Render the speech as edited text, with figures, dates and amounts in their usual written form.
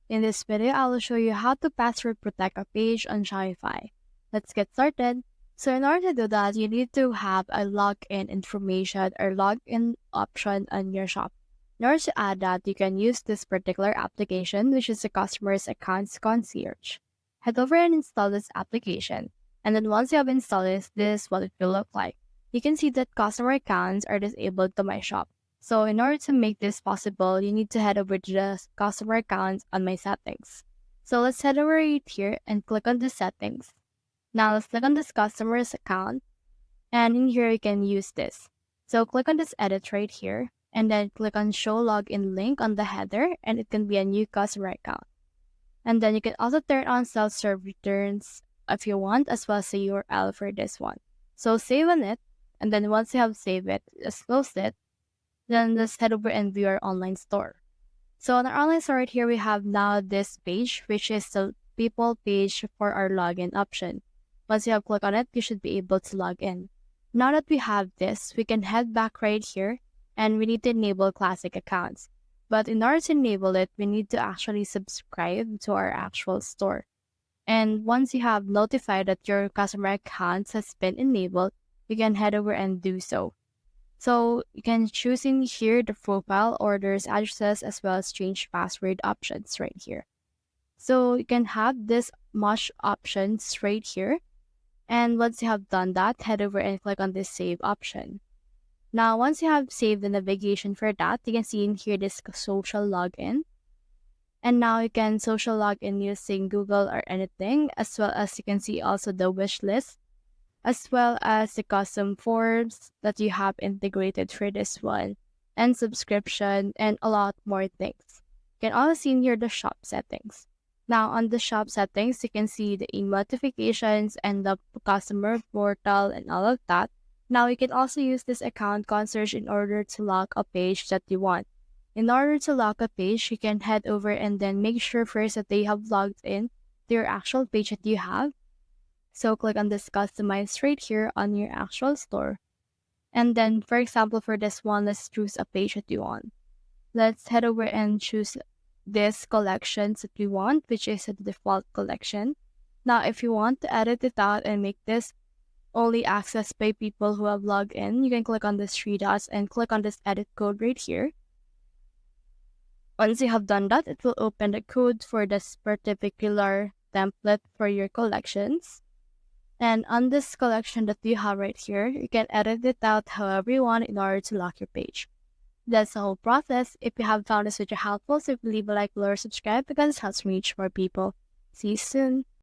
In this video, I will show you how to password protect a page on Shopify. Let's get started. So in order to do that, you need to have a login information or login option on your shop. In order to add that, you can use this particular application, which is the customer's accounts concierge. Head over and install this application. And then once you have installed this is what it will look like. You can see that customer accounts are disabled to my shop. So in order to make this possible, you need to head over to the customer accounts on my settings. So let's head over right here and click on the settings. Now let's click on this customer's account, and in here you can use this. So click on this edit right here and then click on show login link on the header, and it can be a new customer account. And then you can also turn on self-serve returns if you want, as well as the URL for this one. So save on it, and then once you have saved it, just close it. Then let's head over and view our online store. So on our online store right here, we have now this page, which is the people page for our login option. Once you have clicked on it, you should be able to log in. Now that we have this, we can head back right here, and we need to enable classic accounts. But in order to enable it, we need to actually subscribe to our actual store. And once you have notified that your customer accounts has been enabled, you can head over and do so. So you can choose in here the profile, orders, addresses, as well as change password options right here. So you can have this much options right here. And once you have done that, head over and click on this save option. Now, once you have saved the navigation for that, you can see in here this social login. And now you can social login using Google or anything, as well as you can see also the wish list, as well as the custom forms that you have integrated for this one, and subscription, and a lot more things. You can also see in here the shop settings. Now on the shop settings, you can see the email notifications and the customer portal and all of that. Now you can also use this account concierge in order to lock a page that you want. In order to lock a page, you can head over and then make sure first that they have logged in to your actual page that you have. So click on this customize right here on your actual store. And then, for example, for this one, let's choose a page that you want. Let's head over and choose this collections that we want, which is the default collection. Now, if you want to edit it out and make this only accessed by people who have logged in, you can click on this three dots and click on this edit code right here. Once you have done that, it will open the code for this particular template for your collections. And on this collection that you have right here, you can edit it out however you want in order to lock your page. That's the whole process. If you have found this video helpful, so leave a like below or subscribe because it helps me reach more people. See you soon.